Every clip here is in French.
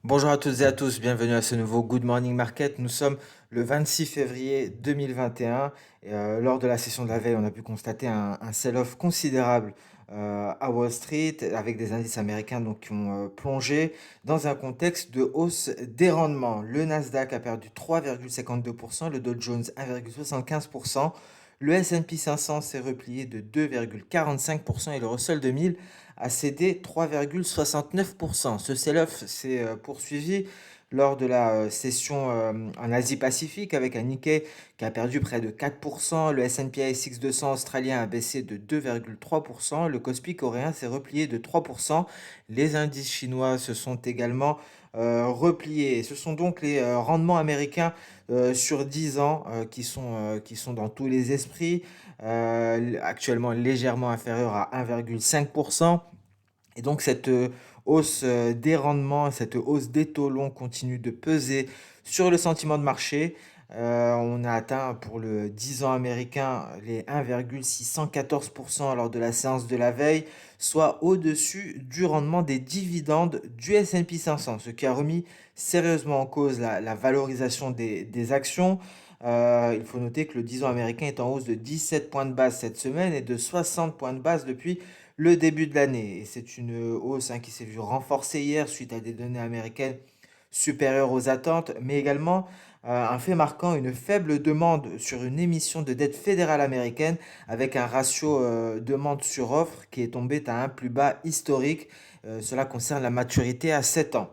Bonjour à toutes et à tous, bienvenue à ce nouveau Good Morning Market. Nous sommes le 26 février 2021 lors de la session de la veille, on a pu constater un sell-off considérable à Wall Street avec des indices américains donc, qui ont plongé dans un contexte de hausse des rendements. Le Nasdaq a perdu 3,52%, le Dow Jones 1,75%, le S&P 500 s'est replié de 2,45% et le Russell 2000 a cédé 3,69%. Ce sell-off s'est poursuivi lors de la session en Asie-Pacifique avec un Nikkei qui a perdu près de 4%, le S&P ASX 200 australien a baissé de 2,3%, le Kospi coréen s'est replié de 3%, les indices chinois se sont également repliés. Ce sont donc les rendements américains sur 10 ans qui sont dans tous les esprits, actuellement légèrement inférieurs à 1,5%. Et donc cette hausse des rendements, cette hausse des taux longs continue de peser sur le sentiment de marché. On a atteint pour le 10 ans américain les 1,614% lors de la séance de la veille, soit au-dessus du rendement des dividendes du S&P 500, ce qui a remis sérieusement en cause la valorisation des actions. Il faut noter que le 10 ans américain est en hausse de 17 points de base cette semaine et de 60 points de base depuis le début de l'année. Et c'est une hausse qui s'est vue renforcée hier suite à des données américaines supérieures aux attentes, mais également un fait marquant, une faible demande sur une émission de dette fédérale américaine avec un ratio demande sur offre qui est tombé à un plus bas historique. Cela concerne la maturité à 7 ans.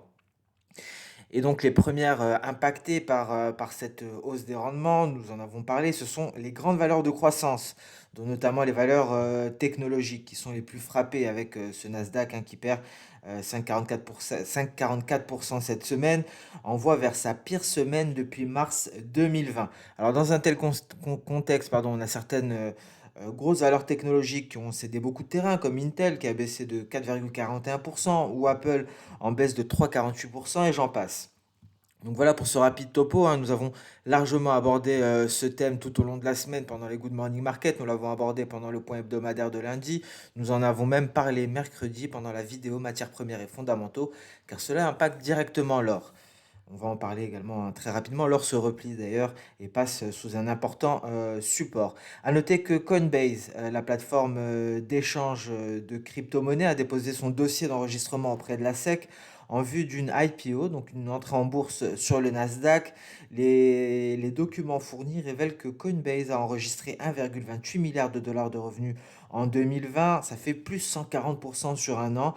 Et donc les premières impactées par cette hausse des rendements, nous en avons parlé, ce sont les grandes valeurs de croissance, dont notamment les valeurs technologiques qui sont les plus frappées avec ce Nasdaq qui perd 5,44% cette semaine, en voie vers sa pire semaine depuis mars 2020. Alors dans un tel contexte, pardon, on a certaines grosses valeurs technologiques qui ont cédé beaucoup de terrain, comme Intel qui a baissé de 4,41%, ou Apple en baisse de 3,48%, et j'en passe. Donc voilà pour ce rapide topo, nous avons largement abordé ce thème tout au long de la semaine pendant les Good Morning Market, nous l'avons abordé pendant le point hebdomadaire de lundi, nous en avons même parlé mercredi pendant la vidéo matières premières et fondamentaux, car cela impacte directement l'or. On va en parler également très rapidement. L'or se replie d'ailleurs et passe sous un important support. À noter que Coinbase, la plateforme d'échange de crypto-monnaies, a déposé son dossier d'enregistrement auprès de la SEC en vue d'une IPO, donc une entrée en bourse sur le Nasdaq. Les documents fournis révèlent que Coinbase a enregistré 1,28 milliard de dollars de revenus en 2020. Ça fait plus 140% sur un an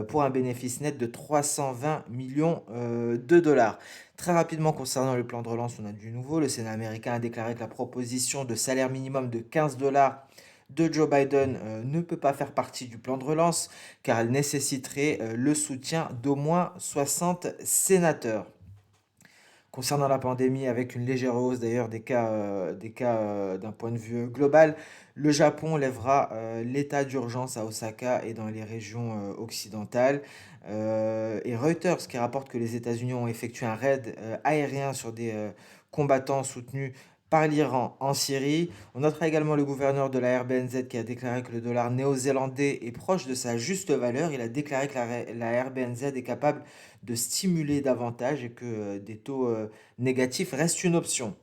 pour un bénéfice net de 320 millions de dollars. Très rapidement, concernant le plan de relance, on a du nouveau. Le Sénat américain a déclaré que la proposition de salaire minimum de 15 dollars de Joe Biden ne peut pas faire partie du plan de relance car elle nécessiterait le soutien d'au moins 60 sénateurs. Concernant la pandémie, avec une légère hausse d'ailleurs des cas d'un point de vue global, le Japon lèvera l'état d'urgence à Osaka et dans les régions occidentales. Et Reuters qui rapporte que les États-Unis ont effectué un raid aérien sur des combattants soutenus par l'Iran en Syrie. On notera également le gouverneur de la RBNZ qui a déclaré que le dollar néo-zélandais est proche de sa juste valeur. Il a déclaré que la RBNZ est capable de stimuler davantage et que des taux négatifs restent une option.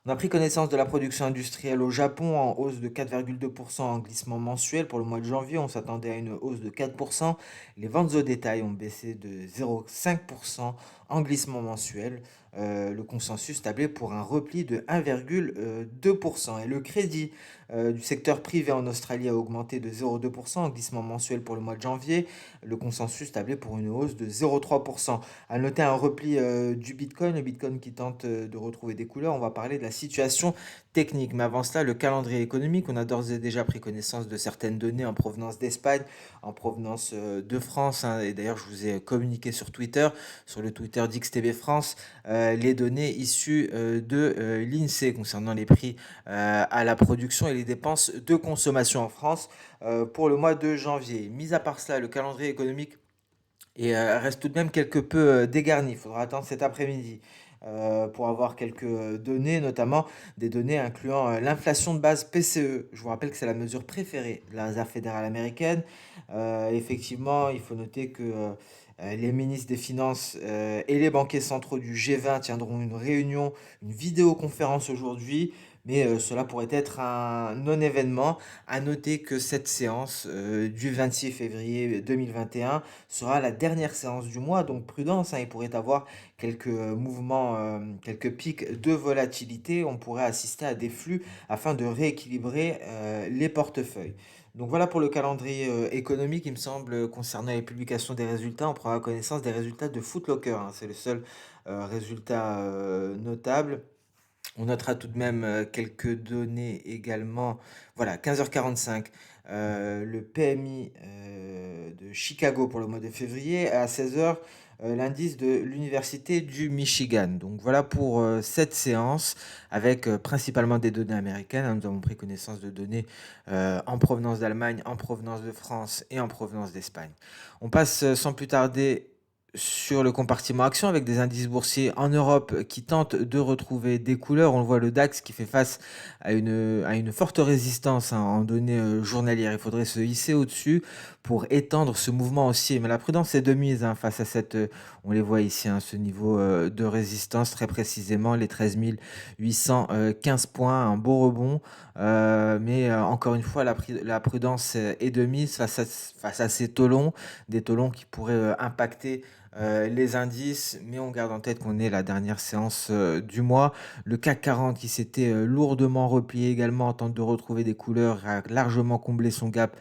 On a pris connaissance de la production industrielle au Japon en hausse de 4,2% en glissement mensuel pour le mois de janvier. On s'attendait à une hausse de 4%. Les ventes au détail ont baissé de 0,5% en glissement mensuel. Le consensus tablait pour un repli de 1,2%. Et le crédit du secteur privé en Australie a augmenté de 0,2% en glissement mensuel pour le mois de janvier. Le consensus tablait pour une hausse de 0,3%. À noter un repli du Bitcoin, le Bitcoin qui tente de retrouver des couleurs. On va parler de la situation technique. Mais avant cela, le calendrier économique, on a d'ores et déjà pris connaissance de certaines données en provenance d'Espagne, en provenance de France. Et d'ailleurs, je vous ai communiqué sur Twitter, sur le Twitter d'XTB France, les données issues de l'INSEE concernant les prix à la production et les dépenses de consommation en France pour le mois de janvier. Mis à part cela, le calendrier économique reste tout de même quelque peu dégarni. Il faudra attendre cet après-midi pour avoir quelques données, notamment des données incluant l'inflation de base PCE. Je vous rappelle que c'est la mesure préférée de la Réserve fédérale américaine. Effectivement, il faut noter que Les ministres des Finances, et les banquiers centraux du G20 tiendront une réunion, une vidéoconférence aujourd'hui, mais cela pourrait être un non-événement. À noter que cette séance, du 26 février 2021 sera la dernière séance du mois, donc prudence, hein, il pourrait avoir quelques mouvements, quelques pics de volatilité. On pourrait assister à des flux afin de rééquilibrer, les portefeuilles. Donc voilà pour le calendrier économique, il me semble, concernant les publications des résultats. On prendra connaissance des résultats de Footlocker, hein. C'est le seul résultat notable. On notera tout de même quelques données également. Voilà, 15h45, le PMI de Chicago pour le mois de février, à 16h, l'indice de l'Université du Michigan. Donc voilà pour cette séance, avec principalement des données américaines, hein. Nous avons pris connaissance de données en provenance d'Allemagne, en provenance de France et en provenance d'Espagne. On passe sans plus tarder sur le compartiment action, avec des indices boursiers en Europe qui tentent de retrouver des couleurs. On le voit, le DAX qui fait face à une forte résistance, hein, en données journalières. Il faudrait se hisser au-dessus pour étendre ce mouvement haussier. Mais la prudence est de mise, hein, face à cette, on les voit ici, hein, ce niveau de résistance, très précisément les 13 815 points, un beau rebond. Mais encore une fois, la prudence est de mise face à ces taux des taux longs qui pourraient impacter les indices, mais on garde en tête qu'on est la dernière séance du mois. Le CAC 40 qui s'était lourdement replié également, tente de retrouver des couleurs, a largement comblé son gap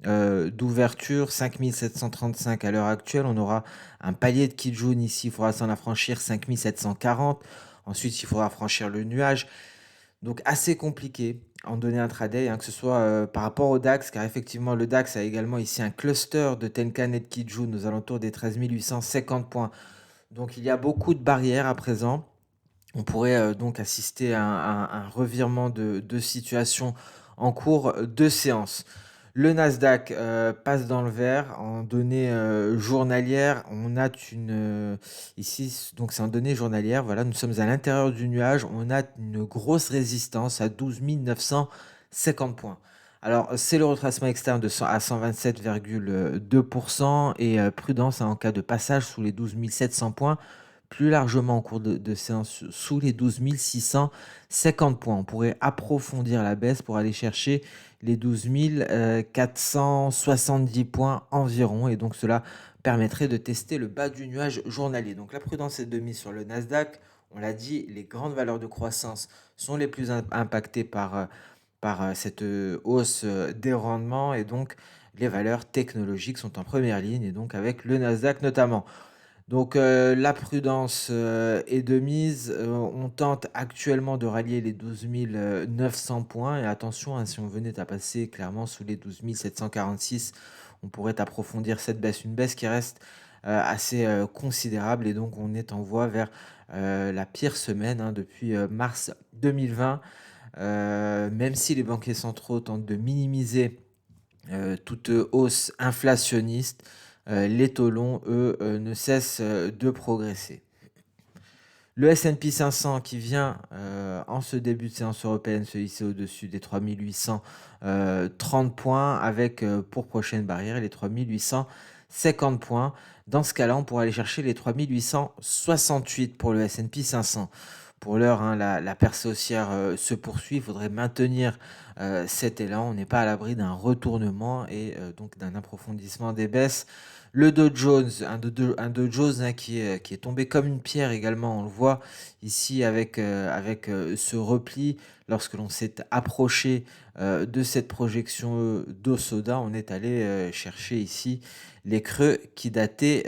d'ouverture, 5735 à l'heure actuelle. On aura un palier de Kijun ici, il faudra s'en affranchir, 5740. Ensuite, il faudra franchir le nuage. Donc assez compliqué en données intraday, hein, que ce soit par rapport au DAX, car effectivement le DAX a également ici un cluster de Tenkan et de Kijun aux alentours des 13 850 points. Donc il y a beaucoup de barrières à présent. On pourrait donc assister à un revirement de situation en cours de séance. Le Nasdaq passe dans le vert en données journalières. On a ici, donc c'est en données journalières. Voilà, nous sommes à l'intérieur du nuage. On a une grosse résistance à 12 950 points. Alors, c'est le retracement externe à 127,2% et prudence, hein, en cas de passage sous les 12 700 points, plus largement en cours de séance sous les 12 650 points. On pourrait approfondir la baisse pour aller chercher les 12 470 points environ, et donc cela permettrait de tester le bas du nuage journalier. Donc la prudence est de mise sur le Nasdaq. On l'a dit, les grandes valeurs de croissance sont les plus impactées par cette hausse des rendements, et donc les valeurs technologiques sont en première ligne, et donc avec le Nasdaq notamment. Donc la prudence est de mise. On tente actuellement de rallier les 12 900 points, et attention, hein, si on venait à passer clairement sous les 12 746, on pourrait approfondir cette baisse. Une baisse qui reste assez considérable, et donc on est en voie vers la pire semaine, hein, depuis mars 2020. Même si les banquiers centraux tentent de minimiser toute hausse inflationniste, les taux longs, eux, ne cessent de progresser. Le S&P 500 qui vient en ce début de séance européenne se hisser au-dessus des 3830 points, avec pour prochaine barrière les 3850 points. Dans ce cas-là, on pourra aller chercher les 3868 pour le S&P 500. Pour l'heure, hein, la percée haussière se poursuit. Il faudrait maintenir cet élan. On n'est pas à l'abri d'un retournement et donc d'un approfondissement des baisses. Le Dow Jones, un Dow Jones, hein, qui est tombé comme une pierre également. On le voit ici avec ce repli. Lorsque l'on s'est approché de cette projection d'eau soda, on est allé chercher ici les creux qui dataient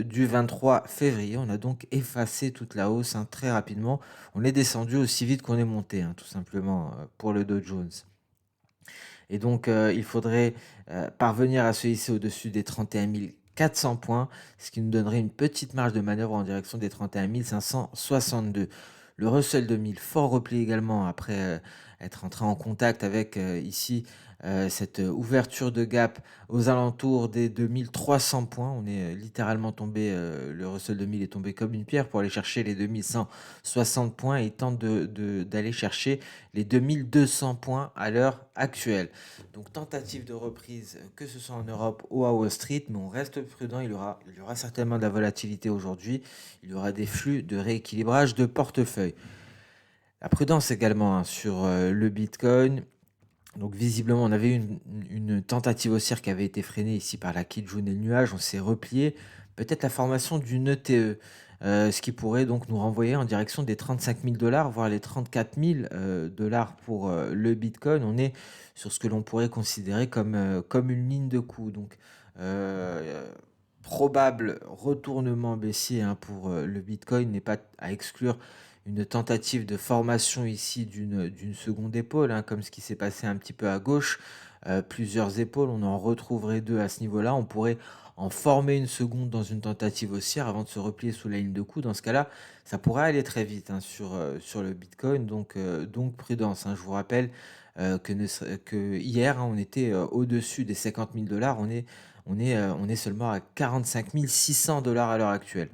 du 23 février. On a donc effacé toute la hausse, hein, très rapidement. On est descendu aussi vite qu'on est monté, hein, tout simplement, pour le Dow Jones. Et donc, il faudrait parvenir à se hisser au-dessus des 31 400 points, ce qui nous donnerait une petite marge de manœuvre en direction des 31 562. Le Russell 2000, fort repli également après être entré en contact avec ici cette ouverture de gap aux alentours des 2 300 points. On est littéralement tombé, le Russell 2000 est tombé comme une pierre pour aller chercher les 2 160 points et il tente d'aller chercher les 2 200 points à l'heure actuelle. Donc tentative de reprise, que ce soit en Europe ou à Wall Street, mais on reste prudent. Il y aura certainement de la volatilité aujourd'hui. Il y aura des flux de rééquilibrage de portefeuille. La prudence également, hein, sur le Bitcoin. Donc visiblement, on avait une tentative haussière qui avait été freinée ici par la Kijun et le nuage. On s'est replié. Peut-être la formation d'une ETE, ce qui pourrait donc nous renvoyer en direction des 35 000 $, voire les 34 000 $ pour le Bitcoin. On est sur ce que l'on pourrait considérer comme une ligne de coup. Donc euh, probable retournement baissier, hein, pour le Bitcoin n'est pas à exclure une tentative de formation ici d'une seconde épaule, hein, comme ce qui s'est passé un petit peu à gauche. Plusieurs épaules, on en retrouverait deux à ce niveau-là. On pourrait en former une seconde dans une tentative haussière avant de se replier sous la ligne de coup. Dans ce cas-là, ça pourrait aller très vite, hein, sur le Bitcoin. Donc prudence, hein. Je vous rappelle que hier, hein, on était au-dessus des 50 000 $. On est seulement à 45 600 $ à l'heure actuelle.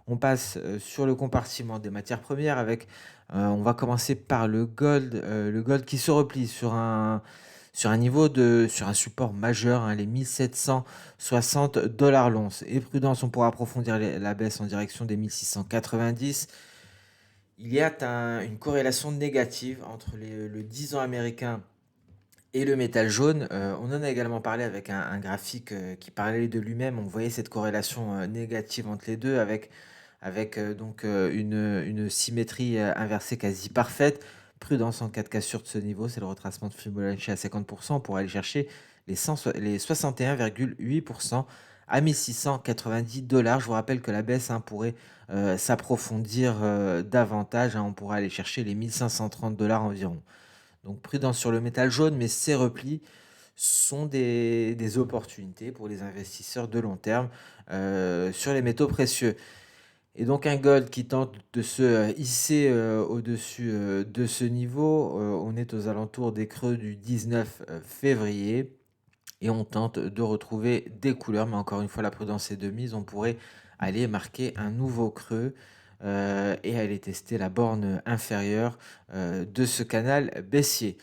On passe sur le compartiment des matières premières avec, on va commencer par le gold qui se replie sur un support majeur, hein, les 1760 $ l'once. Et prudence, on pourra approfondir la baisse en direction des 1690. Il y a une corrélation négative entre le 10 ans américain et le métal jaune. On en a également parlé avec un graphique qui parlait de lui-même. On voyait cette corrélation négative entre les deux avec une symétrie inversée quasi parfaite. Prudence en cas de cassure de ce niveau, c'est le retracement de Fibonacci à 50% pour aller chercher les 61,8% à 1690 $. Je vous rappelle que la baisse, hein, pourrait s'approfondir davantage, hein. On pourrait aller chercher les 1530 $ environ. Donc prudence sur le métal jaune, mais ces replis sont des opportunités pour les investisseurs de long terme sur les métaux précieux. Et donc un gold qui tente de se hisser au-dessus de ce niveau. On est aux alentours des creux du 19 février et on tente de retrouver des couleurs. Mais encore une fois, la prudence est de mise. On pourrait aller marquer un nouveau creux et aller tester la borne inférieure de ce canal baissier.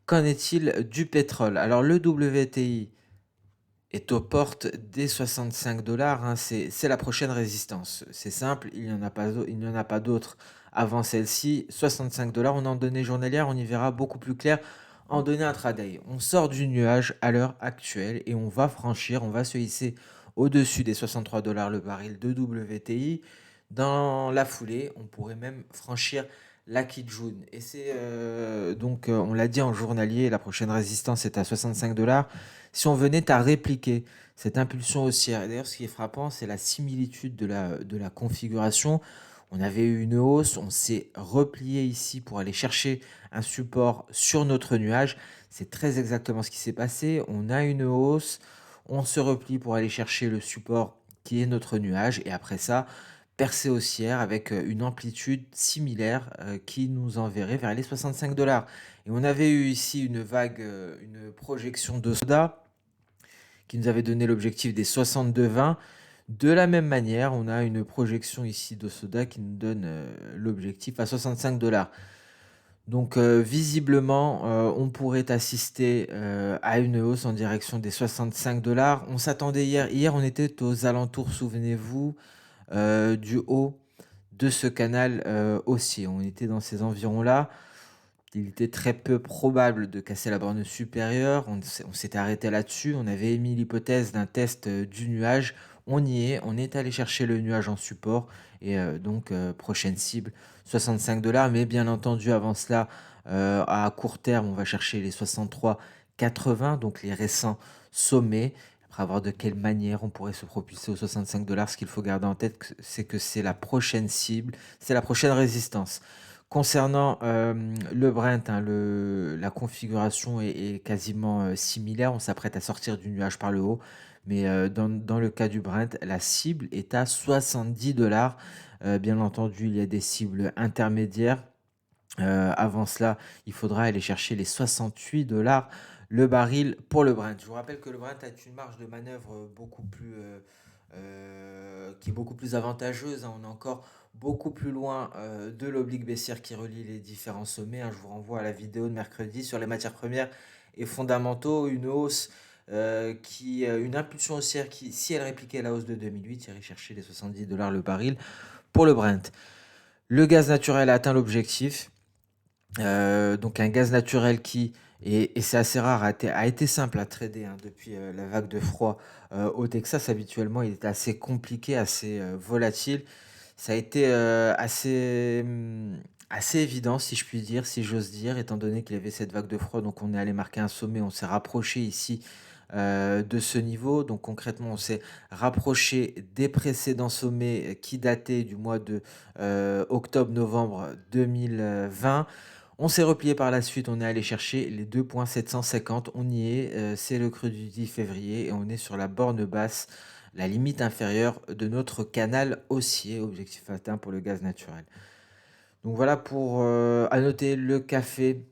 Qu'en est-il du pétrole? Alors le WTI est aux portes des 65 $, hein, c'est la prochaine résistance. C'est simple, il n'y en a pas d'autre avant celle-ci. 65 $, on en donnée journalière, on y verra beaucoup plus clair en données intraday. On sort du nuage à l'heure actuelle et on va se hisser au-dessus des 63 $ le baril de WTI. Dans la foulée, on pourrait même franchir la Kijun. Et on l'a dit en journalier, la prochaine résistance est à 65 $. Si on venait à répliquer cette impulsion haussière, et d'ailleurs ce qui est frappant, c'est la similitude de la configuration. On avait eu une hausse, on s'est replié ici pour aller chercher un support sur notre nuage. C'est très exactement ce qui s'est passé. On a une hausse, on se replie pour aller chercher le support qui est notre nuage. Et après ça, percée haussière avec une amplitude similaire qui nous enverrait vers les 65 $. Et on avait eu ici une vague, une projection de soda qui nous avait donné l'objectif des 62,20. De la même manière, on a une projection ici de soda qui nous donne l'objectif à 65 $. Donc visiblement, on pourrait assister à une hausse en direction des 65 $. On s'attendait hier on était aux alentours, souvenez-vous, du haut de ce canal haussier. On était dans ces environs-là. Il était très peu probable de casser la borne supérieure. On s'était arrêté là-dessus. On avait émis l'hypothèse d'un test du nuage. On y est. On est allé chercher le nuage en support. Et prochaine cible, 65 $. Mais bien entendu, avant cela, à court terme, on va chercher les 63,80, donc les récents sommets. Après avoir de quelle manière on pourrait se propulser aux 65 $. Ce qu'il faut garder en tête, c'est que c'est la prochaine cible, c'est la prochaine résistance. Concernant le Brent, hein, la configuration est quasiment similaire. On s'apprête à sortir du nuage par le haut. Mais dans le cas du Brent, la cible est à 70 $. Bien entendu, il y a des cibles intermédiaires. Avant cela, il faudra aller chercher les 68 $ le baril pour le Brent. Je vous rappelle que le Brent a une marge de manœuvre beaucoup plus, qui est beaucoup plus avantageuse, hein. On est encore beaucoup plus loin de l'oblique baissière qui relie les différents sommets, hein. Je vous renvoie à la vidéo de mercredi sur les matières premières et fondamentaux. Une hausse, une impulsion haussière qui, si elle répliquait la hausse de 2008, irait chercher les 70 $ le baril pour le Brent. Le gaz naturel a atteint l'objectif. Donc un gaz naturel qui et c'est assez rare, a été simple à trader, hein, depuis, la vague de froid, au Texas. Habituellement, il était assez compliqué, assez, volatile. Ça a été, assez évident, si je puis dire, si j'ose dire, étant donné qu'il y avait cette vague de froid. Donc on est allé marquer un sommet, on s'est rapproché ici, de ce niveau. Donc concrètement, on s'est rapproché des précédents sommets, qui dataient du mois de, octobre-novembre 2020. On s'est replié par la suite, on est allé chercher les 2,750. On y est, c'est le creux du 10 février et on est sur la borne basse, la limite inférieure de notre canal haussier, objectif atteint pour le gaz naturel. Donc voilà pour, à noter le café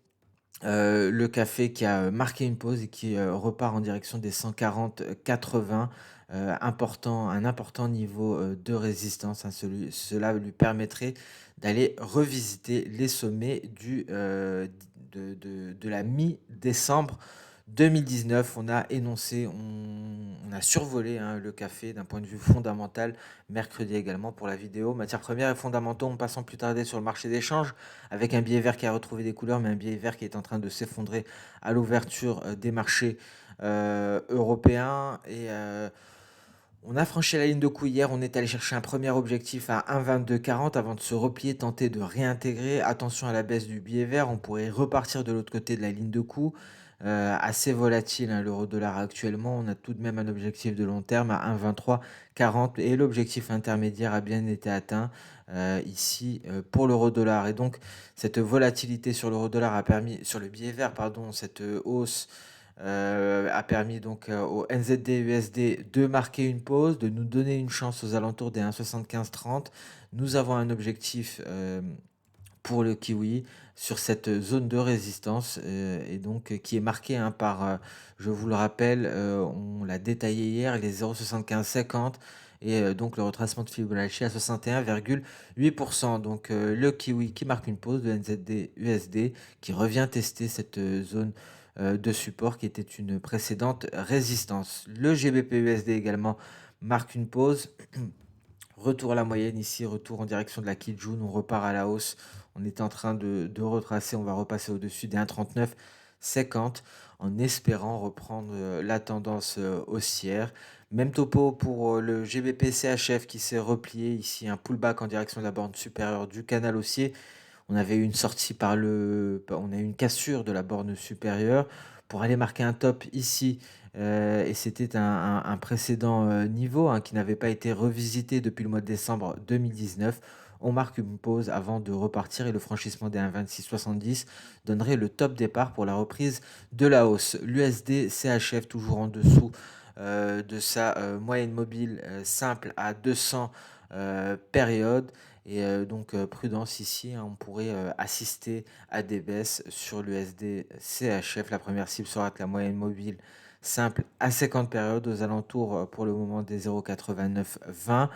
qui a marqué une pause et qui repart en direction des 140,80, un important niveau de résistance, hein. Cela lui permettrait d'aller revisiter les sommets de la mi-décembre 2019. On a énoncé, on a survolé, hein, le café d'un point de vue fondamental mercredi également pour la vidéo. Matières premières et fondamentaux, on passe sans plus tarder sur le marché des changes avec un billet vert qui a retrouvé des couleurs, mais un billet vert qui est en train de s'effondrer à l'ouverture des marchés européens. Et on a franchi la ligne de coup hier, on est allé chercher un premier objectif à 1,2240 avant de se replier, tenter de réintégrer. Attention à la baisse du billet vert, on pourrait repartir de l'autre côté de la ligne de coup. Assez volatile, hein, l'euro-dollar actuellement. On a tout de même un objectif de long terme à 1,2340 et l'objectif intermédiaire a bien été atteint ici pour l'euro-dollar. Et donc cette volatilité sur l'euro-dollar a permis, sur le billet vert, pardon, cette hausse a permis donc au NZD USD de marquer une pause, de nous donner une chance aux alentours des 1,7530. Nous avons un objectif pour le kiwi sur cette zone de résistance et donc qui est marquée, hein, par, je vous le rappelle, on l'a détaillé hier, les 0,7550 et donc le retracement de Fibonacci à 61,8%. Donc le kiwi qui marque une pause de NZD USD qui revient tester cette zone de support qui était une précédente résistance. Le GBP USD également marque une pause. Retour à la moyenne ici, retour en direction de la Kijun, on repart à la hausse. On est en train de retracer, on va repasser au-dessus des 1,3950 en espérant reprendre la tendance haussière. Même topo pour le GBP CHF qui s'est replié ici, un pullback en direction de la borne supérieure du canal haussier. On avait eu une sortie on a eu une cassure de la borne supérieure pour aller marquer un top ici. Et c'était un précédent niveau, hein, qui n'avait pas été revisité depuis le mois de décembre 2019. On marque une pause avant de repartir et le franchissement des 1,2670 donnerait le top départ pour la reprise de la hausse. L'USD CHF toujours en dessous de sa moyenne mobile simple à 200 périodes. Et donc prudence ici, hein, on pourrait assister à des baisses sur l'USD CHF. La première cible sera que la moyenne mobile simple à 50 périodes aux alentours pour le moment des 0,8920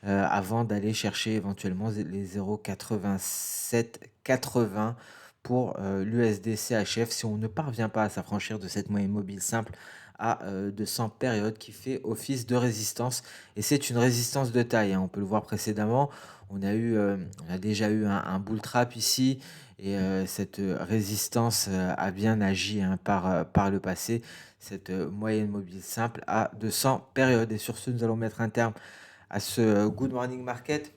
avant d'aller chercher éventuellement les 0,8780 pour l'USD CHF si on ne parvient pas à s'affranchir de cette moyenne mobile simple à 200 périodes qui fait office de résistance. Et c'est une résistance de taille, hein, on peut le voir précédemment. On a déjà eu un bull trap ici et cette résistance a bien agi, hein, par le passé. Cette moyenne mobile simple à 200 périodes. Et sur ce, nous allons mettre un terme à ce Good Morning Market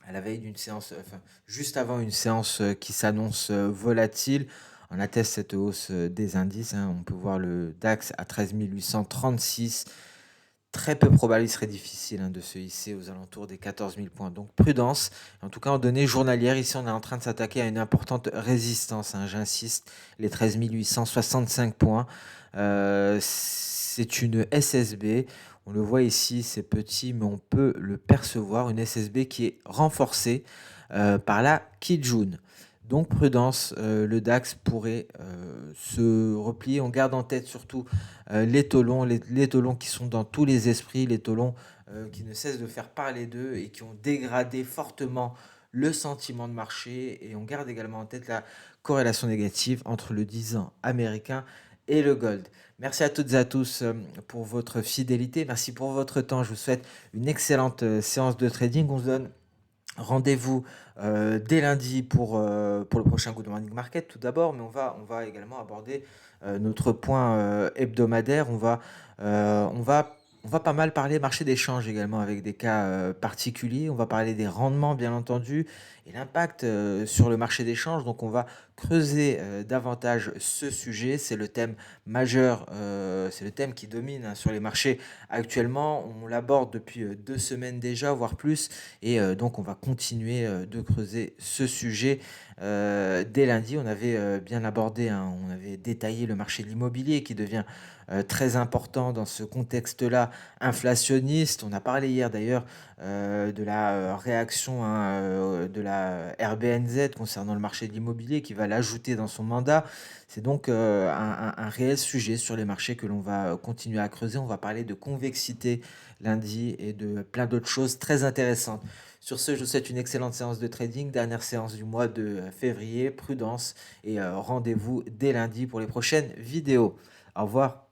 à la veille d'une séance, enfin juste avant une séance qui s'annonce volatile. On atteste cette hausse des indices, hein. On peut voir le DAX à 13 836. Très peu probable, il serait difficile, hein, de se hisser aux alentours des 14 000 points. Donc prudence. En tout cas, en données journalières, ici, on est en train de s'attaquer à une importante résistance, hein, j'insiste, les 13 865 points. C'est une SSB. On le voit ici, c'est petit, mais on peut le percevoir. Une SSB qui est renforcée par la Kijun. Donc prudence, le DAX pourrait, se replier. On garde en tête surtout, les taux longs qui sont dans tous les esprits, les taux longs, qui ne cessent de faire parler d'eux et qui ont dégradé fortement le sentiment de marché, et on garde également en tête la corrélation négative entre le 10 ans américain et le gold. Merci à toutes et à tous, pour votre fidélité. Merci pour votre temps. Je vous souhaite une excellente, séance de trading. On se donne rendez-vous, dès lundi pour le prochain Good Morning Market tout d'abord, mais on va également aborder, notre point, hebdomadaire. On va pas mal parler marché d'échange également avec des cas, particuliers. On va parler des rendements bien entendu et l'impact, sur le marché d'échange. Donc on va creuser, davantage ce sujet. C'est le thème majeur, c'est le thème qui domine, hein, sur les marchés actuellement. On l'aborde depuis, 2 semaines déjà, voire plus, et donc on va continuer, de creuser ce sujet. Dès lundi, on avait, bien abordé, hein, on avait détaillé le marché de l'immobilier qui devient, très important dans ce contexte-là inflationniste. On a parlé hier d'ailleurs, de la, réaction, hein, de la RBNZ concernant le marché de l'immobilier qui va l'ajouter dans son mandat. C'est donc, un réel sujet sur les marchés que l'on va, continuer à creuser. On va parler de convexité lundi et de plein d'autres choses très intéressantes. Sur ce, je vous souhaite une excellente séance de trading, dernière séance du mois de février. Prudence et rendez-vous dès lundi pour les prochaines vidéos. Au revoir.